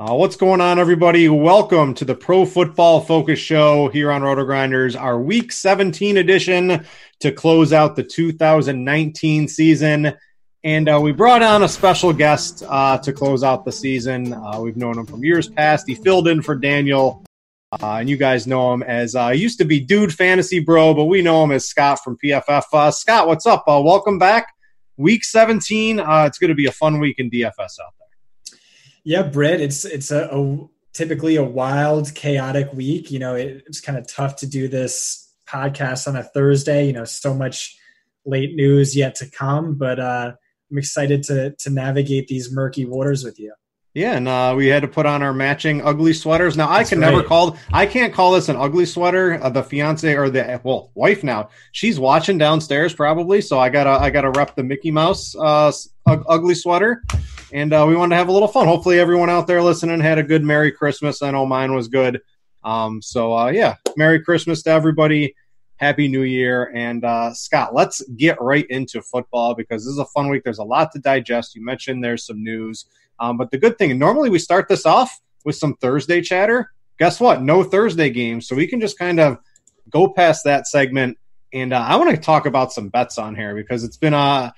What's going on, everybody? Welcome to the Pro Football Focus Show here on RotoGrinders, our Week 17 edition to close out the 2019 season. And we brought on a special guest to close out the season. We've known him from years past. He filled in for Daniel, and you guys know him as used to be Dude Fantasy Bro, but we know him as Scott from PFF. Scott, what's up? Welcome back. Week 17. It's going to be a fun week in DFS out there. Yeah, Brit, it's typically a wild, chaotic week. You know, it's kind of tough to do this podcast on a Thursday. You know, so much late news yet to come, but I'm excited to navigate these murky waters with you. Yeah, and we had to put on our matching ugly sweaters. Now, I can't call this an ugly sweater. The fiance or the wife now, she's watching downstairs probably, so I gotta rep the Mickey Mouse ugly sweater. And we wanted to have a little fun. Hopefully everyone out there listening had a good Merry Christmas. I know mine was good. Yeah, Merry Christmas to everybody. Happy New Year. And Scott, let's get right into football because this is a fun week. There's a lot to digest. You mentioned there's some news. But the good thing, normally we start this off with some Thursday chatter. Guess what? No Thursday games. So we can just kind of go past that segment. And I want to talk about some bets on here because it's been, I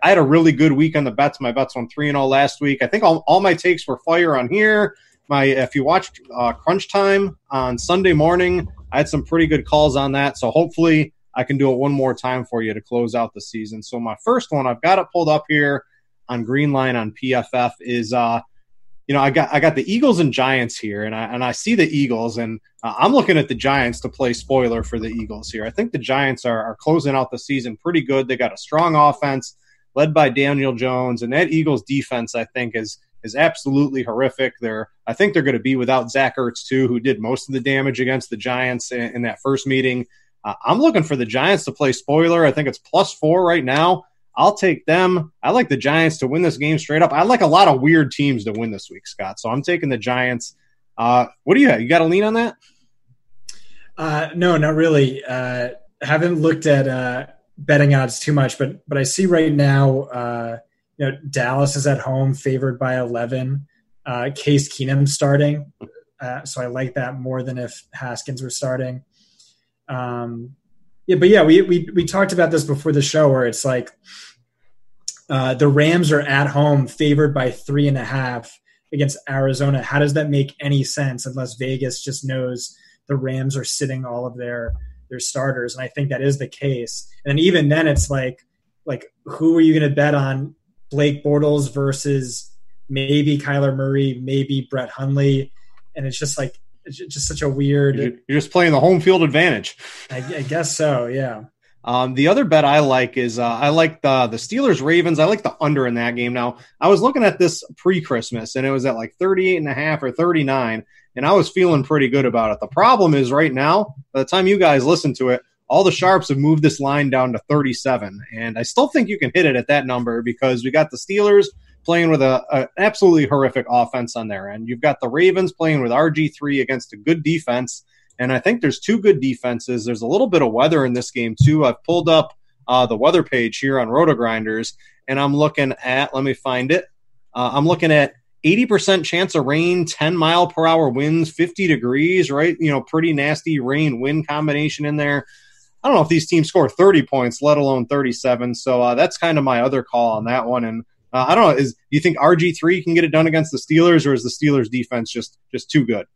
had a really good week on the bets. My bets went 3-0 last week. I think all my takes were fire on here. If you watched Crunch Time on Sunday morning, I had some pretty good calls on that. So hopefully I can do it one more time for you to close out the season. So my first one, I've got it pulled up here on Greenline on PFF is, I got the Eagles and Giants here, and I see the Eagles, and I'm looking at the Giants to play spoiler for the Eagles here. I think the Giants are closing out the season pretty good. They got a strong offense led by Daniel Jones, and that Eagles defense I think is absolutely horrific. I think they're going to be without Zach Ertz too, who did most of the damage against the Giants in that first meeting. I'm looking for the Giants to play spoiler. I think it's +4 right now. I'll take them. I like the Giants to win this game straight up. I like a lot of weird teams to win this week, Scott. So I'm taking the Giants. What do you have? You got a lean on that? No, not really. Haven't looked at betting odds too much, but I see right now, Dallas is at home favored by 11. Case Keenum starting. So I like that more than if Haskins were starting. We talked about this before the show where it's like the Rams are at home favored by 3.5 against Arizona. How does that make any sense unless Vegas just knows the Rams are sitting all of their starters? And I think that is the case. And even then it's like who are you going to bet on? Blake Bortles versus maybe Kyler Murray, maybe Brett Hundley. And it's just like, it's just such a weird. You're just playing the home field advantage. I guess so, yeah. The other bet I like is I like the Steelers Ravens. I like the under in that game. Now I was looking at this pre-Christmas and it was at like 38.5 or 39, and I was feeling pretty good about it. The problem is right now, by the time you guys listen to it, all the sharps have moved this line down to 37, and I still think you can hit it at that number because we got the Steelers playing with an absolutely horrific offense on their end. You've got the Ravens playing with RG3 against a good defense, and I think there's two good defenses. There's a little bit of weather in this game, too. I've pulled up the weather page here on RotoGrinders, and I'm looking at – let me find it. I'm looking at 80% chance of rain, 10-mile-per-hour winds, 50 degrees, right? Pretty nasty rain-wind combination in there. I don't know if these teams score 30 points, let alone 37, so that's kind of my other call on that one, and I don't know. Do you think RG3 can get it done against the Steelers, or is the Steelers defense just too good?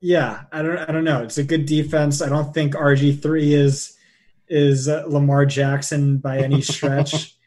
Yeah, I don't know. It's a good defense. I don't think RG3 is Lamar Jackson by any stretch.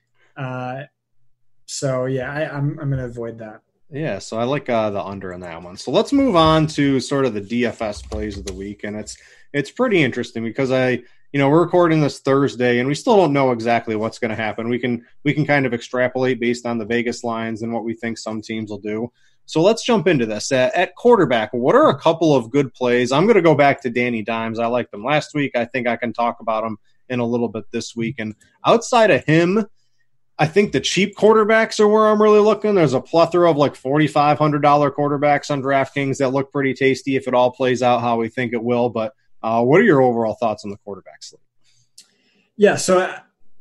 So yeah, I'm going to avoid that. Yeah, so I like the under in that one. So let's move on to sort of the DFS plays of the week, and it's pretty interesting because we're recording this Thursday, and we still don't know exactly what's going to happen. We can kind of extrapolate based on the Vegas lines and what we think some teams will do. So let's jump into this. At quarterback, what are a couple of good plays? I'm going to go back to Danny Dimes. I liked him last week. I think I can talk about him in a little bit this week. And outside of him, I think the cheap quarterbacks are where I'm really looking. There's a plethora of like $4,500 quarterbacks on DraftKings that look pretty tasty if it all plays out how we think it will. But what are your overall thoughts on the quarterback slate? Yeah, so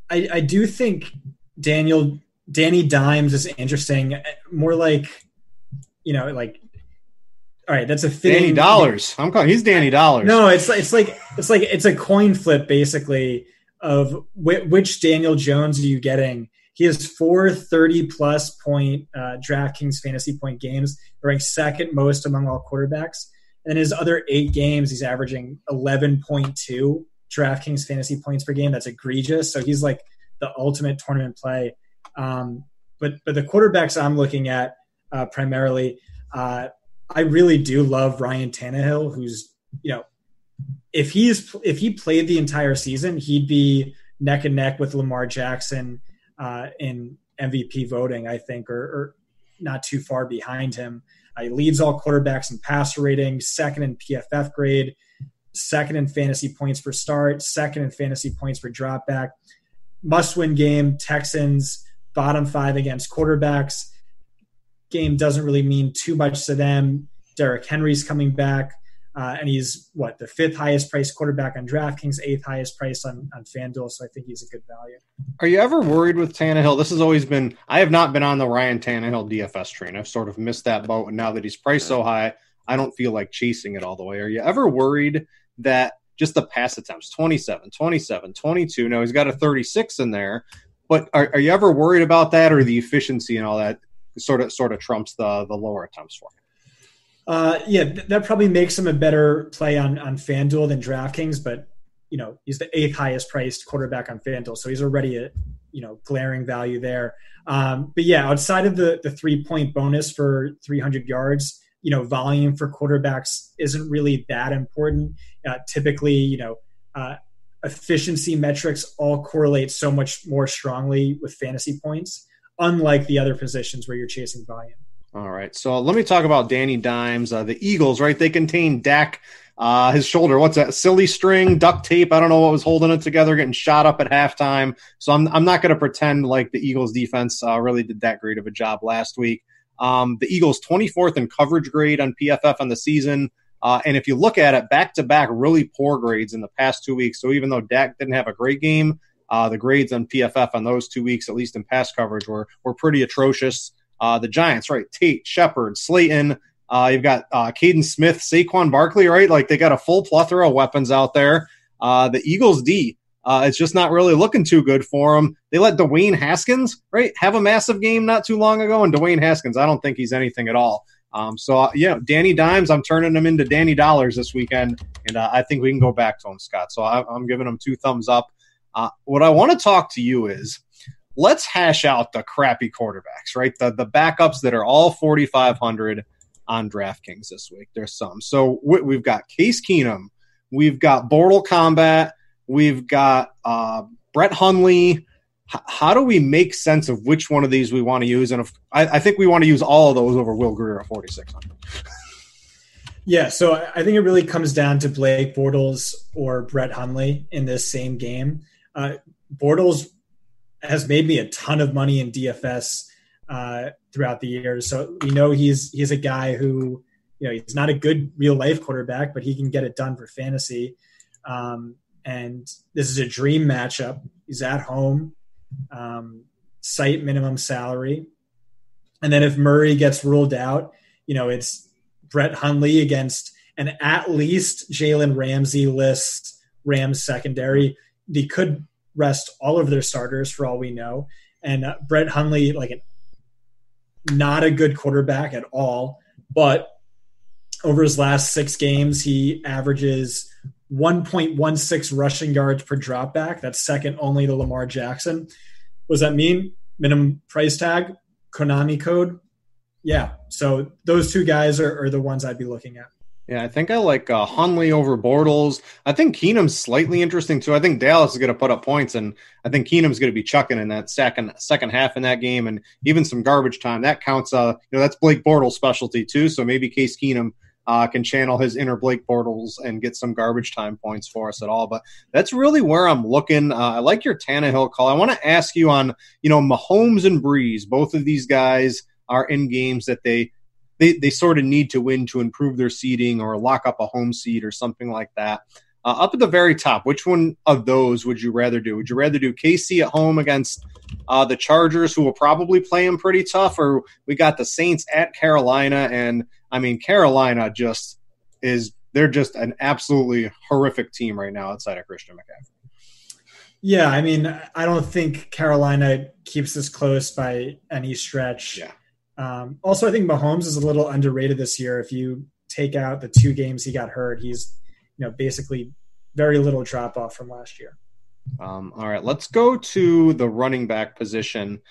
I do think Daniel Danny Dimes is interesting. More like, like, all right, that's a fitting. Danny Dollars. I'm calling. He's Danny Dollars. No, it's a coin flip basically of which Daniel Jones are you getting. He has 4 30-plus point DraftKings fantasy point games, ranked second most among all quarterbacks. And in his other 8 games, he's averaging 11.2 DraftKings fantasy points per game. That's egregious. So he's like the ultimate tournament play. But the quarterbacks I'm looking at primarily, I really do love Ryan Tannehill, who's, if he played the entire season, he'd be neck and neck with Lamar Jackson in MVP voting, I think, or not too far behind him. He leads all quarterbacks in passer rating, second in PFF grade, second in fantasy points per start, second in fantasy points per dropback. Must-win game, Texans, bottom 5 against quarterbacks. Game doesn't really mean too much to them. Derrick Henry's coming back, and he's, the 5th highest priced quarterback on DraftKings, 8th highest price on FanDuel, so I think he's a good value. Are you ever worried with Tannehill? This has always been – I have not been on the Ryan Tannehill DFS train. I've sort of missed that boat, and now that he's priced so high, I don't feel like chasing it all the way. Are you ever worried that just the pass attempts, 27, 27, 22 – now he's got a 36 in there, but are you ever worried about that, or the efficiency and all that sort of trumps the lower attempts for him? That probably makes him a better play on FanDuel than DraftKings, but he's the 8th highest priced quarterback on FanDuel, so he's already a glaring value there. But yeah, outside of the 3-point bonus for 300 yards, volume for quarterbacks isn't really that important. Typically, efficiency metrics all correlate so much more strongly with fantasy points, unlike the other positions where you're chasing volume. All right, so let me talk about Danny Dimes. The Eagles, right? They contain Dak, his shoulder. What's that? Silly string, duct tape. I don't know what was holding it together, getting shot up at halftime. So I'm not going to pretend like the Eagles defense really did that great of a job last week. The Eagles 24th in coverage grade on PFF on the season. And if you look at it, back-to-back really poor grades in the past 2 weeks. So even though Dak didn't have a great game, the grades on PFF on those 2 weeks, at least in pass coverage, were pretty atrocious. The Giants, right? Tate, Shepard, Slayton. You've got Caden Smith, Saquon Barkley, right? Like they got a full plethora of weapons out there. The Eagles D, it's just not really looking too good for them. They let Dwayne Haskins, right, have a massive game not too long ago. And Dwayne Haskins, I don't think he's anything at all. Danny Dimes, I'm turning him into Danny Dollars this weekend. And I think we can go back to him, Scott. So I'm giving him 2 thumbs up. What I want to talk to you is, let's hash out the crappy quarterbacks, right? The backups that are all 4,500 on DraftKings this week. There's some. So we've got Case Keenum. We've got Bortle Combat. We've got Brett Hundley. How do we make sense of which one of these we want to use? And I think we want to use all of those over Will Grier at 4,600. Yeah, so I think it really comes down to Blake Bortles or Brett Hundley in this same game. Bortles has made me a ton of money in DFS throughout the years. So we know he's a guy who, he's not a good real life quarterback, but he can get it done for fantasy. And this is a dream matchup. He's at home, site minimum salary. And then if Murray gets ruled out, it's Brett Hundley against an at least Jalen Ramsey list Rams secondary. They could rest all of their starters for all we know. And Brett Hundley, not a good quarterback at all, but over his last 6 games, he averages 1.16 rushing yards per dropback. That's second only to Lamar Jackson. What does that mean? Minimum price tag, Konami code. Yeah. So those 2 guys are the ones I'd be looking at. Yeah, I think I like Hundley over Bortles. I think Keenum's slightly interesting, too. I think Dallas is going to put up points, and I think Keenum's going to be chucking in that second half in that game, and even some garbage time. That counts. That's Blake Bortles' specialty, too, so maybe Case Keenum can channel his inner Blake Bortles and get some garbage time points for us at all. But that's really where I'm looking. I like your Tannehill call. I want to ask you on, Mahomes and Breeze. Both of these guys are in games that they sort of need to win to improve their seeding or lock up a home seed or something like that. Up at the very top, which one of those would you rather do? Would you rather do KC at home against the Chargers, who will probably play him pretty tough, or we got the Saints at Carolina. And I mean, Carolina they're just an absolutely horrific team right now outside of Christian McCaffrey. Yeah, I mean, I don't think Carolina keeps this close by any stretch. Yeah. Also, I think Mahomes is a little underrated this year. If you take out the 2 games he got hurt, he's basically very little drop off from last year. All right, let's go to the running back position.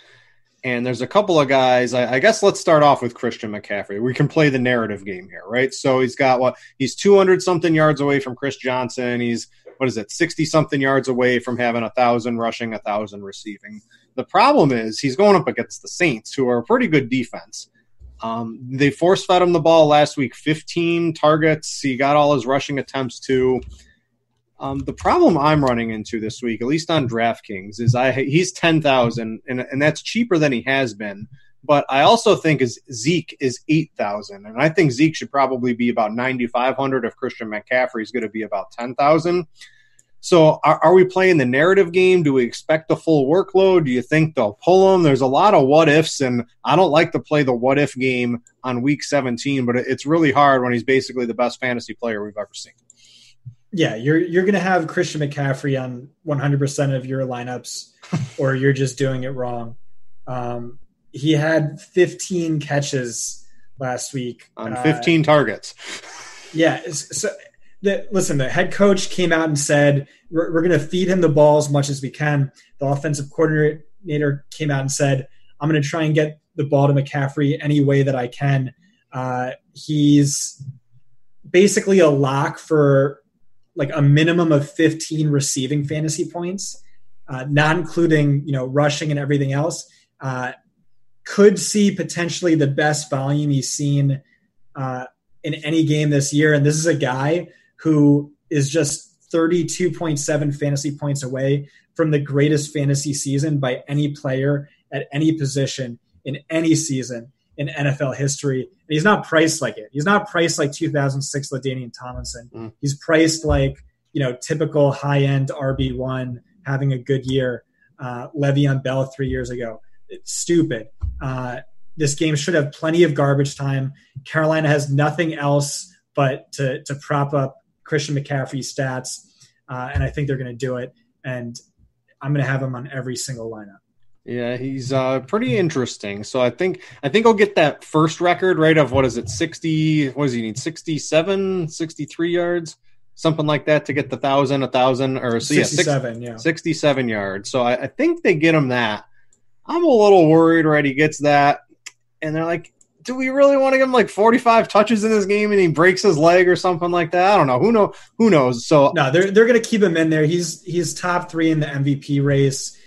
And there's a couple of guys. I guess let's start off with Christian McCaffrey. We can play the narrative game here, right? So he's 200-something yards away from Chris Johnson. He's, 60-something yards away from having 1,000 rushing, 1,000 receiving. The problem is he's going up against the Saints, who are a pretty good defense. They force-fed him the ball last week, 15 targets. He got all his rushing attempts too. The problem I'm running into this week, at least on DraftKings, is he's 10,000, and that's cheaper than he has been. But I also think Zeke is 8,000, and I think Zeke should probably be about 9,500 if Christian McCaffrey is going to be about 10,000. So are we playing the narrative game? Do we expect the full workload? Do you think they'll pull him? There's a lot of what ifs, and I don't like to play the what if game on week 17, but it's really hard when he's basically the best fantasy player we've ever seen. Yeah, you're going to have Christian McCaffrey on 100% of your lineups, or you're just doing it wrong. He had 15 catches last week on 15 targets. Yeah, so the head coach came out and said we're going to feed him the ball as much as we can. The offensive coordinator came out and said, I'm going to try and get the ball to McCaffrey any way that I can. He's basically a lock for like a minimum of 15 receiving fantasy points, not including, rushing and everything else. Could see potentially the best volume he's seen in any game this year. And this is a guy who is just 32.7 fantasy points away from the greatest fantasy season by any player at any position in any season in NFL history. And he's not priced like it. He's not priced like 2006 LaDainian Tomlinson. He's priced like, typical high-end RB1 having a good year. Le'Veon Bell 3 years ago. It's stupid. This game should have plenty of garbage time. Carolina has nothing else but to prop up Christian McCaffrey's stats, and I think they're going to do it. And I'm going to have him on every single lineup. Yeah, he's pretty interesting. So I think I'll get that first record, right, of 60, what does he need, 67, 63 yards? Something like that to get the 1,000, or 67, 67 yards. So I think they get him that. I'm a little worried, right? He gets that, and they're like, do we really want to give him like 45 touches in this game and he breaks his leg or something like that? I don't know. Who knows? So no, they're going to keep him in there. He's top 3 in the MVP race.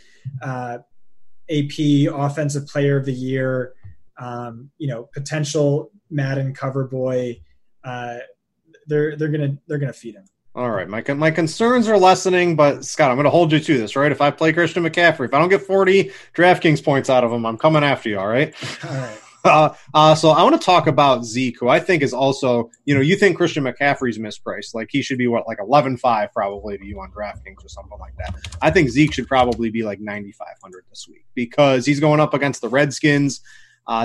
AP Offensive Player of the Year. Potential Madden cover boy. They're gonna feed him. All right, my concerns are lessening, but Scott, I'm going to hold you to this, right? If I play Christian McCaffrey, if I don't get 40 DraftKings points out of him, I'm coming after you. All right. All right. So I want to talk about Zeke, who I think is also, you think Christian McCaffrey's mispriced, like he should be like 11.5 probably to you on DraftKings or something like that. I think Zeke should probably be like 9,500 this week because he's going up against the Redskins.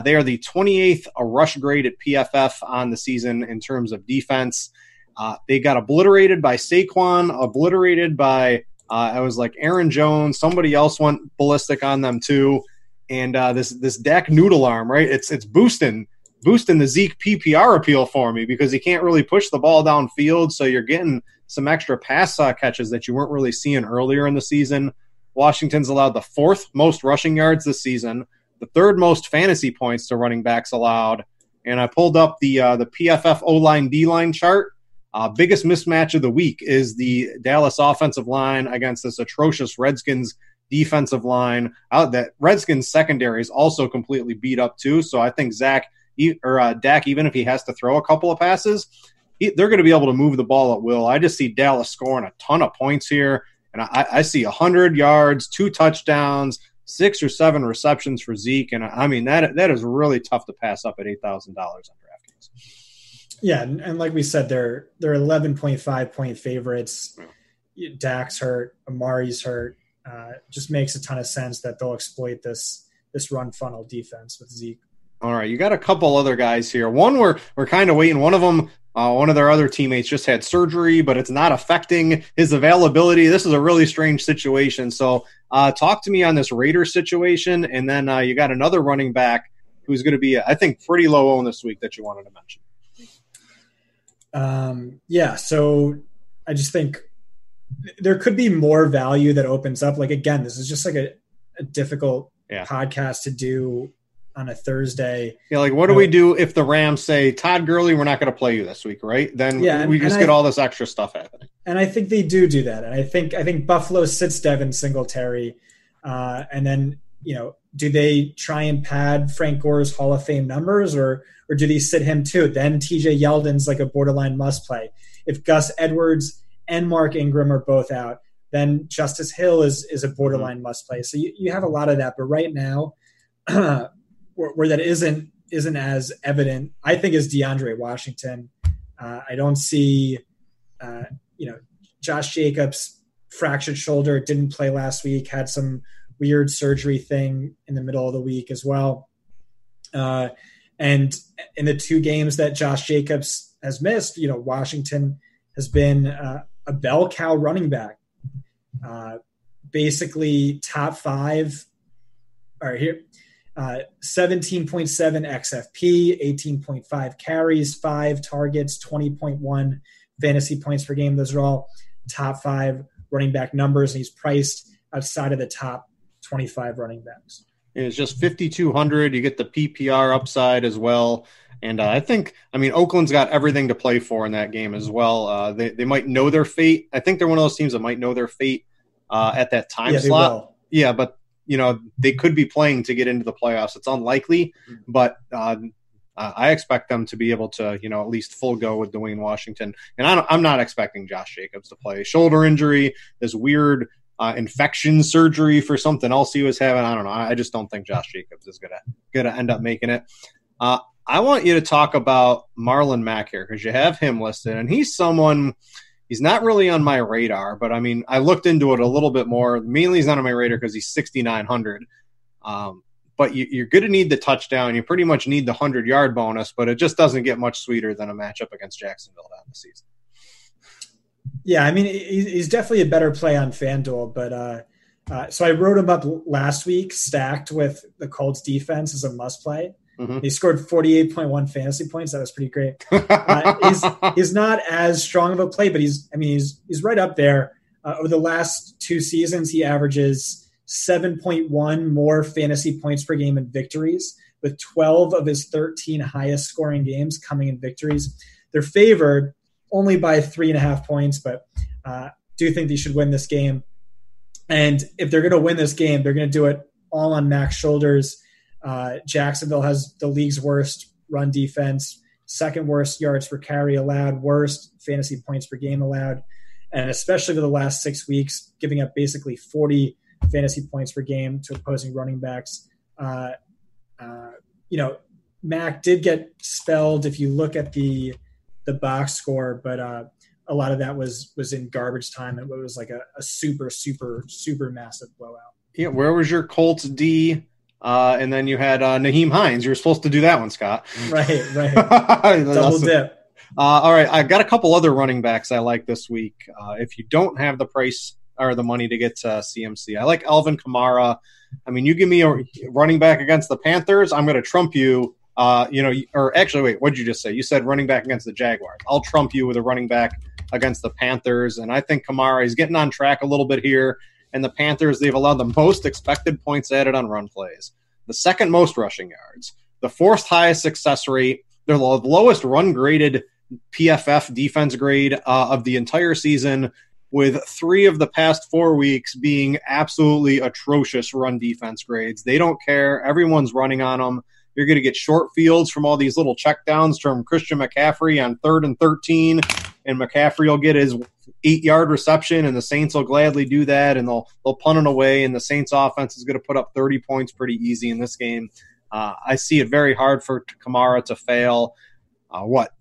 They are the 28th rush grade at PFF on the season in terms of defense. They got obliterated by Saquon, obliterated by Aaron Jones. Somebody else went ballistic on them too. And this Dak noodle arm, right? It's boosting the Zeke PPR appeal for me because he can't really push the ball downfield. So you're getting some extra pass catches that you weren't really seeing earlier in the season. Washington's allowed the 4th most rushing yards this season, the 3rd most fantasy points to running backs allowed. And I pulled up the PFF O-line D-line chart. Biggest mismatch of the week is the Dallas offensive line against this atrocious Redskins defensive line. That Redskins secondary is also completely beat up too. So I think Dak, even if he has to throw a couple of passes, they're going to be able to move the ball at will. I just see Dallas scoring a ton of points here, and I see 100 yards, 2 touchdowns, 6 or 7 receptions for Zeke, and I mean that is really tough to pass up at $8,000 on DraftKings. Yeah, and like we said, they're 11.5 point favorites. Dak's hurt, Amari's hurt. just makes a ton of sense that they'll exploit this run funnel defense with Zeke. All right, you got a couple other guys here. One we're kind of waiting. One of them, one of their other teammates just had surgery, but it's not affecting his availability. This is a really strange situation. So talk to me on this Raiders situation, and then you got another running back who's going to be, I think, pretty low owned this week that you wanted to mention. Yeah, so I just think there could be more value that opens up. Like, again, this is just like a difficult podcast to do on a Thursday. Yeah, like what do we do if the Rams say, Todd Gurley, we're not going to play you this week, right? Then we just get all this extra stuff happening. And I think they do that. And I think Buffalo sits Devin Singletary. And then, do they try and pad Frank Gore's Hall of Fame numbers or do they sit him too? Then TJ Yeldon's like a borderline must play. If Gus Edwards and Mark Ingram are both out, then Justice Hill is a borderline must play. So you have a lot of that. But right now, where that isn't as evident, I think, is DeAndre Washington. I don't see, Josh Jacobs fractured shoulder, didn't play last week, had some weird surgery thing in the middle of the week as well. And in the two games that Josh Jacobs has missed, Washington has been a bell cow running back, basically top 5. All right, here. 17.7 XFP, 18.5 carries, 5 targets, 20.1 fantasy points per game. Those are all top 5 running back numbers, and he's priced outside of the top 25 running backs. It's just 5,200. You get the PPR upside as well. And Oakland's got everything to play for in that game as well. They might know their fate. I think they're one of those teams that might know their fate at that time slot. Yeah, but they could be playing to get into the playoffs. It's unlikely, but I expect them to be able to, at least full go with Dwayne Washington. And I'm not expecting Josh Jacobs to play. Shoulder injury, this weird infection surgery for something else he was having. I don't know. I just don't think Josh Jacobs is gonna end up making it. I want you to talk about Marlon Mack here because you have him listed, and he's someone. He's not really on my radar, but I looked into it a little bit more. Mainly he's not on my radar because he's 6,900. But you're going to need the touchdown. You pretty much need the 100-yard bonus, but it just doesn't get much sweeter than a matchup against Jacksonville down the season. Yeah, he's definitely a better play on FanDuel, but so I wrote him up last week, stacked with the Colts defense as a must play. Mm-hmm. He scored 48.1 fantasy points. That was pretty great. He's not as strong of a play, but he's right up there. Over the last 2 seasons, he averages 7.1 more fantasy points per game in victories, with 12 of his 13 highest scoring games coming in victories. They're favored only by 3.5 points, but do think they should win this game. And if they're going to win this game, they're going to do it all on Mac's shoulders. Jacksonville has the league's worst run defense, second worst yards per carry allowed, worst fantasy points per game allowed, and especially for the last 6 weeks, giving up basically 40 fantasy points per game to opposing running backs. Mac did get spelled if you look at the box score, but a lot of that was in garbage time. It was like a super, super, super massive blowout. Yeah, where was your Colts D? And then you had Naheem Hines. You were supposed to do that one, Scott. Right. Double dip. All right, I got a couple other running backs I like this week. If you don't have the price or the money to get to CMC, I like Alvin Kamara. You give me a running back against the Panthers, I'm going to trump you. Or actually, wait, what did you just say? You said running back against the Jaguars. I'll trump you with a running back against the Panthers. And I think Kamara, he's getting on track a little bit here. And the Panthers, they've allowed the most expected points added on run plays, the second most rushing yards, the 4th highest success rate. They're the lowest run-graded PFF defense grade of the entire season, with 3 of the past 4 weeks being absolutely atrocious run defense grades. They don't care. Everyone's running on them. You're going to get short fields from all these little checkdowns from Christian McCaffrey on 3rd and 13, and McCaffrey will get his 8-yard reception, and the Saints will gladly do that, and they'll punt it away, and the Saints offense is going to put up 30 points pretty easy in this game. I see it very hard for Kamara to fail.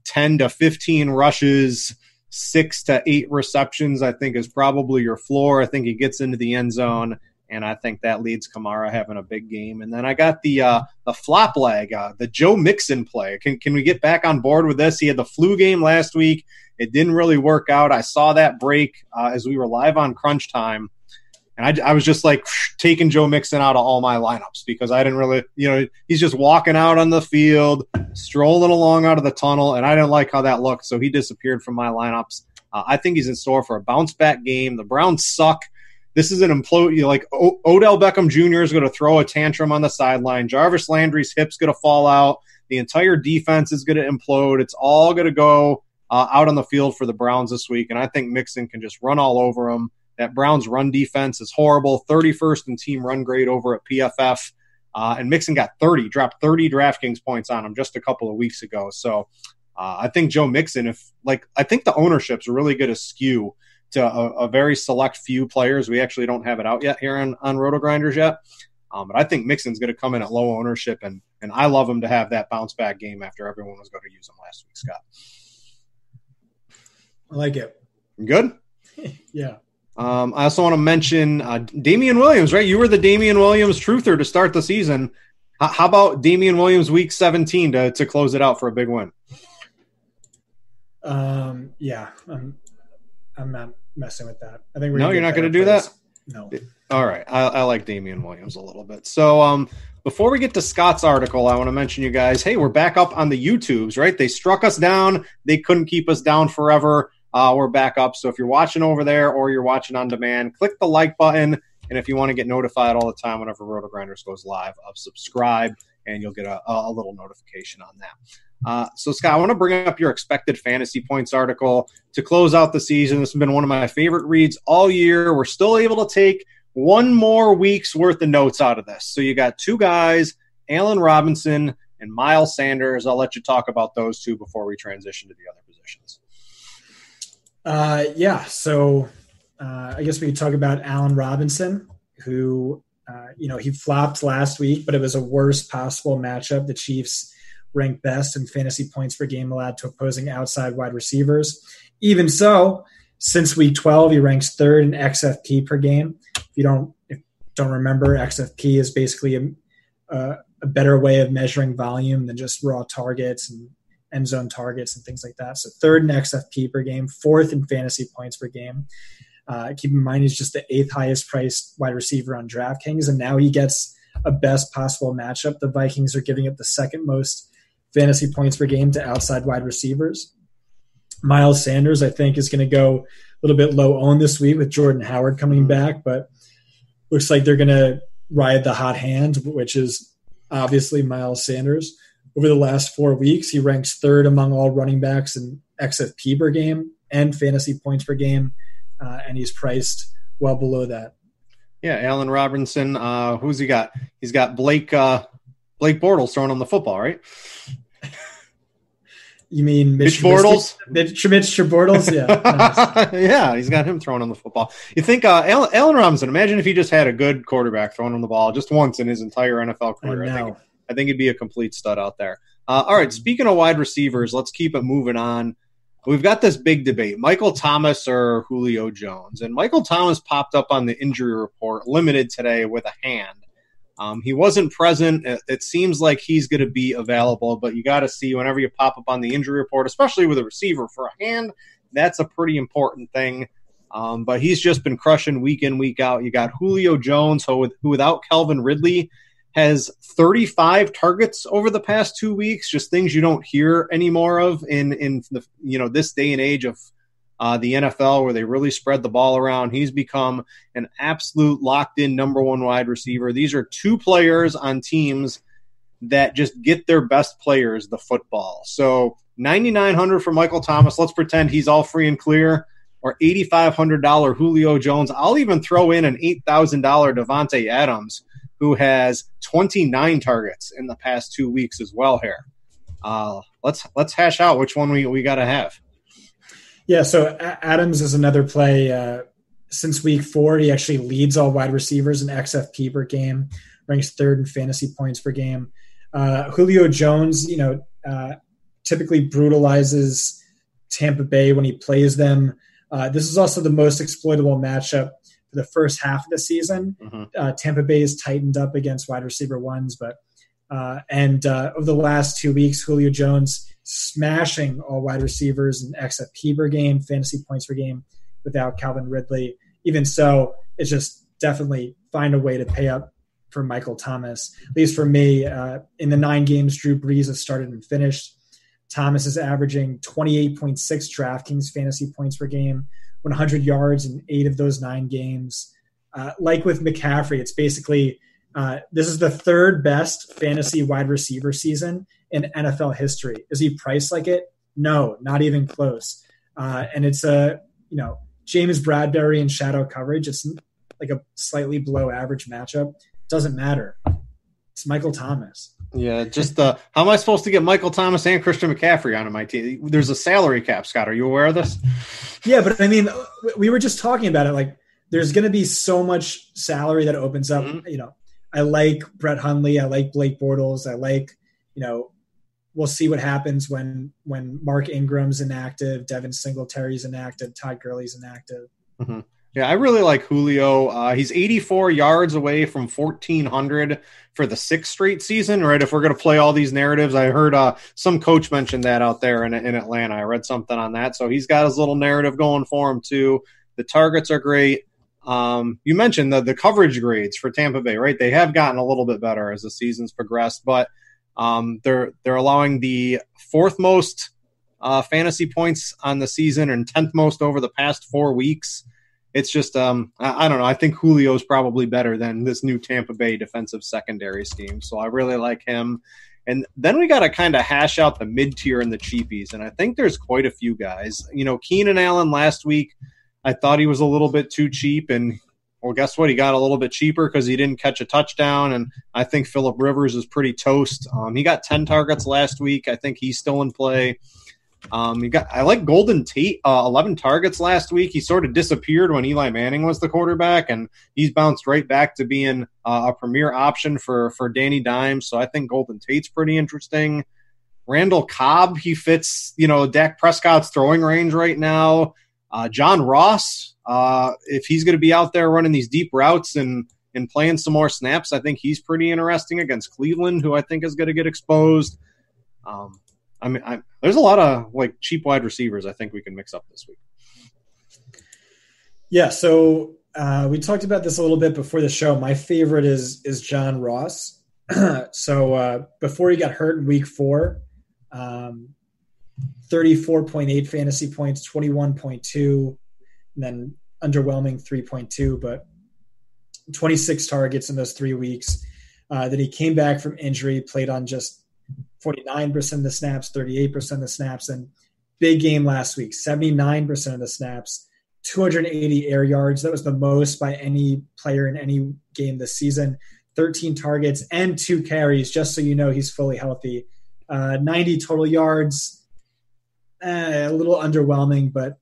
10 to 15 rushes, 6 to 8 receptions, I think, is probably your floor. I think he gets into the end zone, and I think that leads Kamara having a big game. And then I got the flop leg, the Joe Mixon play. Can we get back on board with this? He had the flu game last week. It didn't really work out. I saw that break as we were live on Crunch Time. And I was just like taking Joe Mixon out of all my lineups because I didn't really, he's just walking out on the field, strolling along out of the tunnel, and I didn't like how that looked. So he disappeared from my lineups. I think he's in store for a bounce back game. The Browns suck. This is an implode. Odell Beckham Jr. is going to throw a tantrum on the sideline. Jarvis Landry's hip's going to fall out. The entire defense is going to implode. It's all going to go out on the field for the Browns this week, and I think Mixon can just run all over them. That Browns run defense is horrible, 31st in team run grade over at PFF. And Mixon got dropped 30 DraftKings points on him just a couple of weeks ago. So I think Joe Mixon, I think the ownership's really going to skew to a very select few players. We actually don't have it out yet here on RotoGrinders yet. But I think Mixon's going to come in at low ownership, and I love him to have that bounce back game after everyone was going to use him last week, Scott. I like it. Good? Yeah. I also want to mention Damian Williams, right? You were the Damian Williams truther to start the season. How about Damian Williams week 17 to close it out for a big win? Yeah, I'm not messing with that. I think you're not going to do that? No. All right. I like Damian Williams a little bit. So before we get to Scott's article, I want to mention you guys, hey, we're back up on the YouTubes, right? They struck us down. They couldn't keep us down forever. We're back up. So if you're watching over there or you're watching on demand, click the like button. And if you want to get notified all the time whenever RotoGrinders goes live, subscribe, and you'll get a little notification on that. So, Scott, I want to bring up your expected fantasy points article to close out the season. This has been one of my favorite reads all year. We're still able to take one more week's worth of notes out of this. So you got two guys, Allen Robinson and Miles Sanders. I'll let you talk about those two before we transition to the other positions. So I guess we could talk about Allen Robinson, who, he flopped last week, but it was a worst possible matchup. The Chiefs ranked best in fantasy points per game allowed to opposing outside wide receivers. Even so, since week 12, he ranks third in XFP per game. If you don't remember, XFP is basically a better way of measuring volume than just raw targets and end zone targets and things like that. So third in XFP per game, fourth in fantasy points per game. Keep in mind, he's just the 8th highest priced wide receiver on DraftKings, and now he gets a best possible matchup. The Vikings are giving up the second most fantasy points per game to outside wide receivers. Miles Sanders, I think, is going to go a little bit low owned this week with Jordan Howard coming back, but looks like they're going to ride the hot hand, which is obviously Miles Sanders. Over the last 4 weeks, he ranks third among all running backs in XFP per game and fantasy points per game, and he's priced well below that. Yeah, Allen Robinson, who's he got? He's got Blake Bortles throwing on the football, right? You mean Mitch Bortles? Mitch Bortles, yeah. Nice. Yeah, he's got him throwing on the football. You think Allen Robinson, imagine if he just had a good quarterback throwing on the ball just once in his entire NFL career. I think he'd be a complete stud out there. All right, speaking of wide receivers, let's keep it moving on. We've got this big debate, Michael Thomas or Julio Jones. And Michael Thomas popped up on the injury report, limited today with a hand. He wasn't present. It seems like he's going to be available, but you got to see whenever you pop up on the injury report, especially with a receiver for a hand, that's a pretty important thing. But he's just been crushing week in, week out. You got Julio Jones, who without Calvin Ridley has 35 targets over the past 2 weeks, just things you don't hear anymore of in the this day and age of the NFL, where they really spread the ball around. He's become an absolute locked-in number one wide receiver. These are two players on teams that just get their best players the football. So $9,900 for Michael Thomas. Let's pretend he's all free and clear. Or $8,500 Julio Jones. I'll even throw in an $8,000 Devontae Adams, who has 29 targets in the past 2 weeks as well here. Let's hash out which one we got to have. Yeah, so Adams is another play. Since week 4, he actually leads all wide receivers in XFP per game, ranks third in fantasy points per game. Julio Jones, typically brutalizes Tampa Bay when he plays them. This is also the most exploitable matchup for the first half of the season. Tampa Bay is tightened up against wide receiver ones, but over the last 2 weeks, Julio Jones smashing all wide receivers in XFP per game, fantasy points per game without Calvin Ridley. Even so, it's just definitely find a way to pay up for Michael Thomas. At least for me, in the 9 games Drew Brees has started and finished, Thomas is averaging 28.6 DraftKings fantasy points per game, 100 yards in 8 of those 9 games. Like with McCaffrey, it's basically this is the 3rd best fantasy wide receiver season in NFL history. Is he priced like it? No, not even close. And it's James Bradbury in shadow coverage. It's like a slightly below average matchup. Doesn't matter. It's Michael Thomas. Yeah, just how am I supposed to get Michael Thomas and Christian McCaffrey onto my team? There's a salary cap, Scott. Are you aware of this? Yeah, but I mean, we were just talking about it. Like, there's going to be so much salary that opens up. I like Brett Hundley. I like Blake Bortles. I like, we'll see what happens when Mark Ingram's inactive, Devin Singletary's inactive, Todd Gurley's inactive. Mm-hmm. Yeah, I really like Julio. He's 84 yards away from 1,400 for the 6th straight season, right? If we're going to play all these narratives, I heard some coach mention that out there in Atlanta. I read something on that. So he's got his little narrative going for him too. The targets are great. You mentioned the coverage grades for Tampa Bay, right? They have gotten a little bit better as the season's progressed, but they're allowing the 4th most fantasy points on the season and 10th most over the past 4 weeks. It's just, I don't know. I think Julio's probably better than this new Tampa Bay defensive secondary scheme. So I really like him. And then we got to kind of hash out the mid-tier and the cheapies. And I think there's quite a few guys. Keenan Allen last week, I thought he was a little bit too cheap. And, well, guess what? He got a little bit cheaper because he didn't catch a touchdown. And I think Phillip Rivers is pretty toast. He got 10 targets last week. I think he's still in play. I like Golden Tate, 11 targets last week. He sort of disappeared when Eli Manning was the quarterback, and he's bounced right back to being a premier option for Danny Dimes. So I think Golden Tate's pretty interesting. Randall Cobb, he fits, Dak Prescott's throwing range right now. John Ross, if he's going to be out there running these deep routes and playing some more snaps, I think he's pretty interesting against Cleveland, who I think is going to get exposed. There's a lot of cheap wide receivers I think we can mix up this week. Yeah, so we talked about this a little bit before the show. My favorite is John Ross. So before he got hurt in week 4, 34.8 fantasy points, 21.2, and then underwhelming 3.2, but 26 targets in those 3 weeks. Then he came back from injury, played on just 49% of the snaps, 38% of the snaps, and big game last week, 79% of the snaps, 280 air yards. That was the most by any player in any game this season. 13 targets and 2 carries, just so you know he's fully healthy. 90 total yards, a little underwhelming, but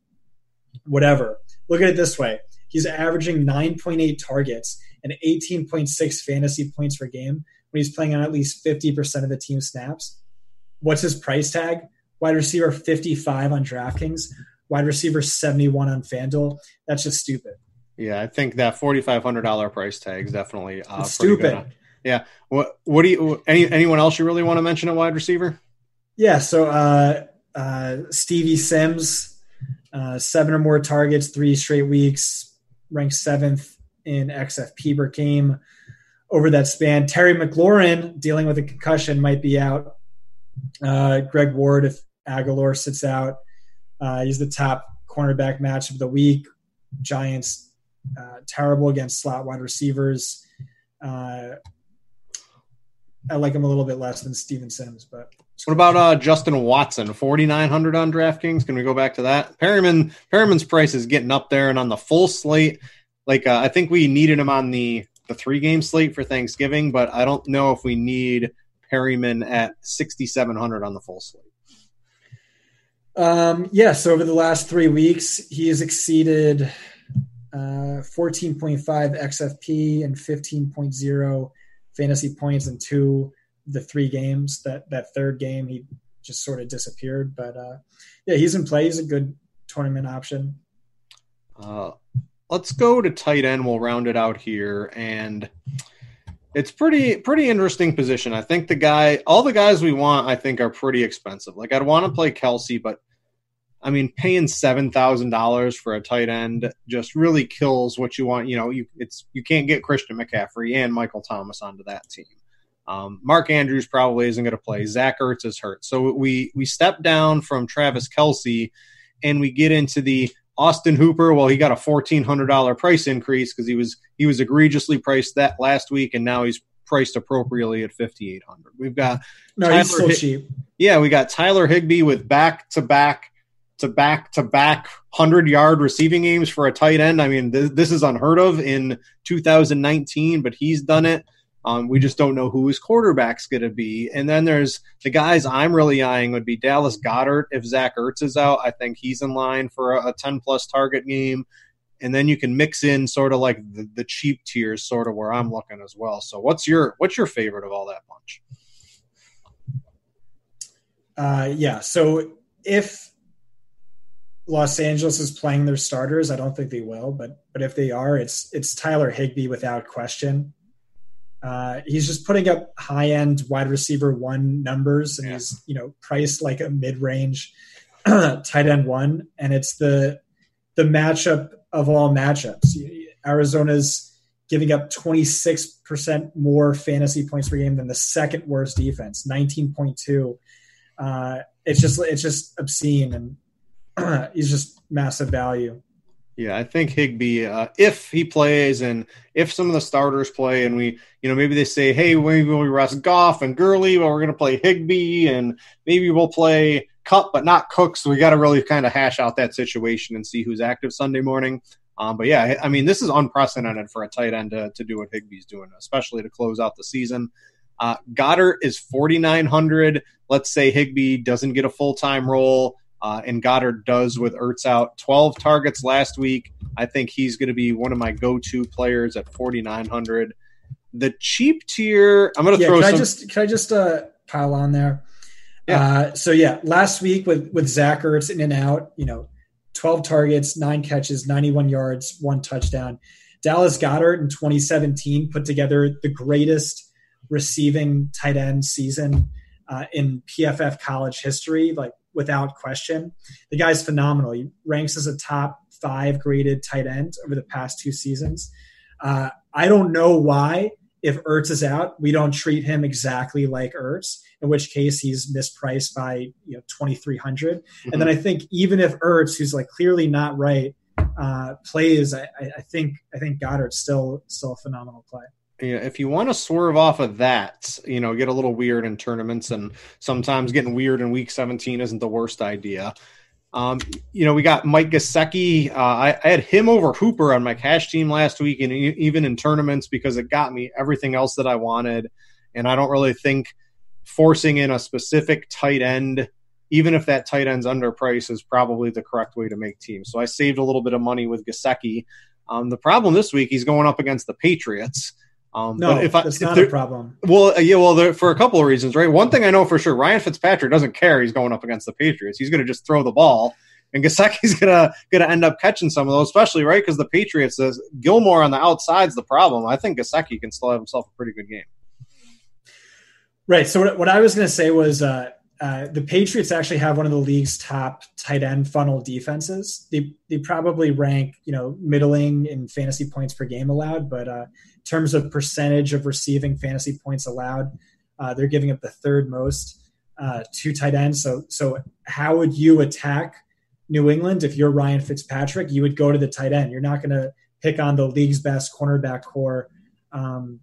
whatever. Look at it this way. He's averaging 9.8 targets and 18.6 fantasy points per game when he's playing on at least 50% of the team snaps. What's his price tag? Wide receiver 55 on DraftKings, wide receiver 71 on FanDuel. That's just stupid. Yeah, I think that $4,500 price tag is definitely stupid. Good. Yeah. What do you? Anyone else you really want to mention at wide receiver? Yeah. So Stevie Sims, 7 or more targets, 3 straight weeks, ranked 7th in XFP per game over that span. Terry McLaurin, dealing with a concussion, might be out. Greg Ward, if Aguilar sits out, he's the top cornerback match of the week. Giants, terrible against slot wide receivers. I like him a little bit less than Steven Sims, but what about Justin Watson, 4,900 on DraftKings? Can we go back to that? Perriman's price is getting up there, and on the full slate, I think we needed him on the 3-game slate for Thanksgiving, but I don't know if we need Perriman at 6,700 on the full slate. So over the last 3 weeks, he has exceeded 14.5 XFP and 15.0 fantasy points in 2 of the 3 games. That third game, he just sort of disappeared. But yeah, he's in play. He's a good tournament option. Let's go to tight end. We'll round it out here, and it's pretty interesting position. I think all the guys we want, I think, are pretty expensive. Like, I'd want to play Kelsey, but I mean, paying $7,000 for a tight end just really kills what you want. You can't get Christian McCaffrey and Michael Thomas onto that team. Mark Andrews probably isn't going to play. Zach Ertz is hurt. So we step down from Travis Kelce and we get into the Austin Hooper. Well, he got a $1,400 price increase because he was egregiously priced that last week, and now he's priced appropriately at $5,800. We've got he's still cheap. Yeah, we got Tyler Higbee with back-to-back 100-yard receiving games for a tight end. I mean, this is unheard of in 2019, but he's done it. We just don't know who his quarterback's going to be. And then there's the guys I'm really eyeing would be Dallas Goedert. If Zach Ertz is out, I think he's in line for a 10-plus target game. And then you can mix in sort of like the cheap tiers, sort of where I'm looking as well. So what's your favorite of all that bunch? Yeah. So if Los Angeles is playing their starters, I don't think they will, but if they are, it's Tyler Higbee without question. He's just putting up high-end wide receiver 1 numbers, and he's priced like a mid-range tight end 1, and it's the matchup of all matchups. Arizona's giving up 26% more fantasy points per game than the second worst defense, 19.2. It's just obscene, and he's just massive value. Yeah, I think Higbee, if he plays and if some of the starters play and we, maybe they say, hey, maybe we rest Goff and Gurley, but we're going to play Higbee and maybe we'll play Cup but not Cook. So we got to really kind of hash out that situation and see who's active Sunday morning. But yeah, I mean, this is unprecedented for a tight end to do what Higbee's doing, especially to close out the season. Goddard is $4,900. Let's say Higbee doesn't get a full-time role. And Goddard does with Ertz out. 12 targets last week. I think he's going to be one of my go-to players at $4,900. The cheap tier, I'm going to throw Can I just pile on there? Yeah. Last week with Zach Ertz in and out, 12 targets, 9 catches, 91 yards, 1 touchdown. Dallas Goedert in 2017 put together the greatest receiving tight end season in PFF college history, like, without question. The guy's phenomenal. He ranks as a top 5 graded tight end over the past 2 seasons. I don't know why, if Ertz is out, we don't treat him exactly like Ertz, in which case he's mispriced by $2,300. Mm-hmm. And then I think even if Ertz, who's like clearly not right, plays, I think Goddard's still a phenomenal play. Yeah, if you want to swerve off of that, get a little weird in tournaments, and sometimes getting weird in week 17 isn't the worst idea. We got Mike Gesicki. I had him over Hooper on my cash team last week, and even in tournaments, because it got me everything else that I wanted. And I don't really think forcing in a specific tight end, even if that tight end's underpriced, is probably the correct way to make teams. So I saved a little bit of money with Gesicki. The problem this week, he's going up against the Patriots. That's not a problem. Well, for a couple of reasons, right? One thing I know for sure, Ryan Fitzpatrick doesn't care he's going up against the Patriots. He's going to just throw the ball, and Gesicki's going to end up catching some of those, especially, right, because the Patriots, Gilmore on the outside's the problem. I think Gesicki can still have himself a pretty good game. Right. So what I was going to say was the Patriots actually have one of the league's top tight end funnel defenses. They probably rank, middling in fantasy points per game allowed, but in terms of percentage of receiving fantasy points allowed, they're giving up the 3rd most to tight ends. So how would you attack New England if you're Ryan Fitzpatrick? You would go to the tight end. You're not going to pick on the league's best cornerback core. And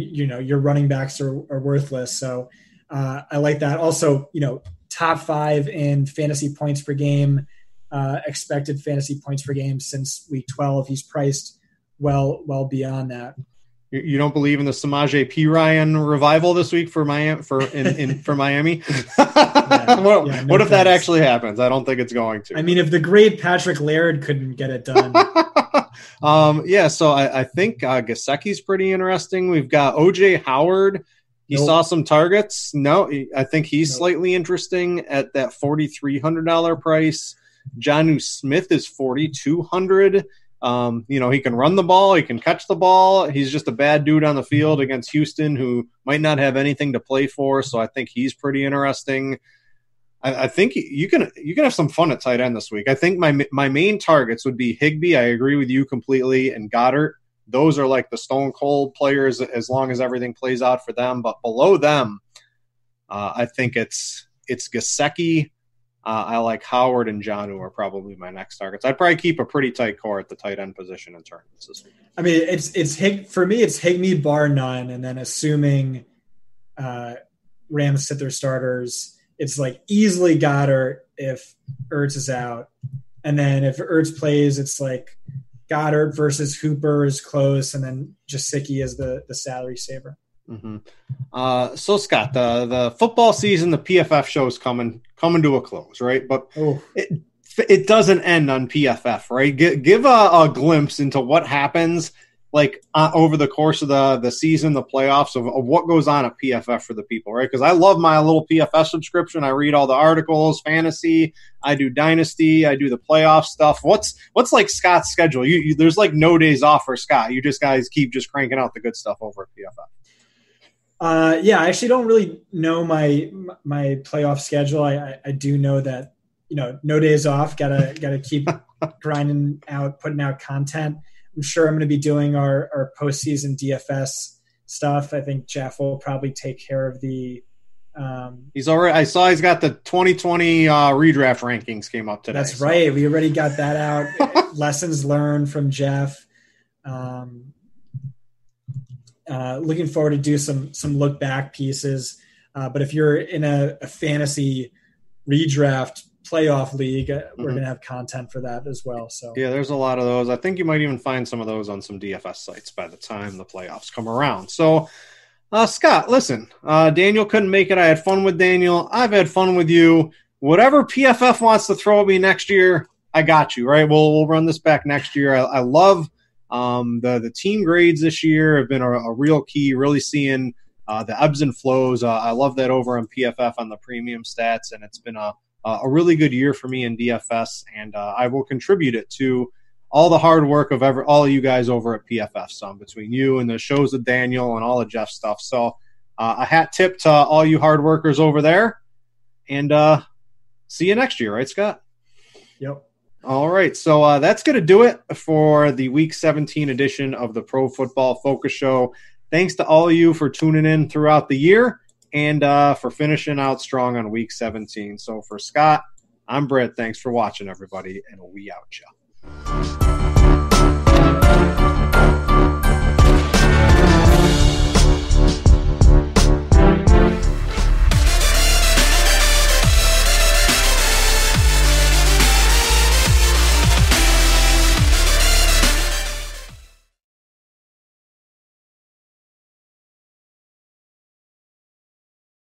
your running backs are worthless. So I like that. Also, top 5 in fantasy points per game, expected fantasy points per game since week 12. He's priced well beyond that. You don't believe in the Samaje Perine revival this week for Miami? For Miami? What if that actually happens? I don't think it's going to. I mean, if the great Patrick Laird couldn't get it done. So I think Gesicki's pretty interesting. We've got O.J. Howard He saw some targets. No, I think he's slightly interesting at that $4,300 price. Jonnu Smith is $4,200. He can run the ball. He can catch the ball. He's just a bad dude on the field against Houston who might not have anything to play for. So I think he's pretty interesting. I think you can have some fun at tight end this week. I think my main targets would be Higbee. I agree with you completely. And Goddard. Those are like the stone cold players as long as everything plays out for them. But below them, I think it's Gesicki. I like Howard and Jonnu are probably my next targets. I'd probably keep a pretty tight core at the tight end position in tournaments this week. I mean, for me, it's Higbee bar none, and then assuming Rams sit their starters, it's like easily Goddard if Ertz is out, and then if Ertz plays, it's like Goddard versus Hooper is close, and then Gesicki is the salary saver. Mm-hmm. So Scott, the football season, the PFF show is coming to a close, right? But it doesn't end on PFF, right? Give a glimpse into what happens over the course of the season, the playoffs, of what goes on at PFF for the people, right? Because I love my little PFF subscription. I read all the articles, fantasy. I do dynasty. I do the playoff stuff. What's like Scott's schedule? There's like no days off for Scott. You guys keep just cranking out the good stuff over at PFF. Yeah, I actually don't really know my playoff schedule. I do know that no days off. Gotta keep grinding out, putting out content. I'm sure I'm going to be doing our postseason DFS stuff. I think Jeff will probably take care of the. He's already. I saw he's got the 2020 redraft rankings came up today. That's right. We already got that out. Lessons learned from Jeff. Looking forward to do some look back pieces. But if you're in a fantasy redraft playoff league, we're going to have content for that as well. So yeah, there's a lot of those. I think you might even find some of those on some DFS sites by the time the playoffs come around. So Scott, listen, Daniel couldn't make it. I had fun with Daniel. I've had fun with you. Whatever PFF wants to throw at me next year, I got you, right? We'll run this back next year. I love the team grades this year have been a real key, really seeing the ebbs and flows. I love that over on PFF on the premium stats, and it's been a really good year for me in DFS, and I will contribute it to all the hard work of all of you guys over at PFF. So between you and the shows with Daniel and all of Jeff's stuff. So a hat tip to all you hard workers over there, and see you next year, right, Scott? Yep. All right, so that's going to do it for the Week 17 edition of the Pro Football Focus Show. Thanks to all of you for tuning in throughout the year and for finishing out strong on Week 17. So for Scott, I'm Britt. Thanks for watching, everybody, and we out, ya.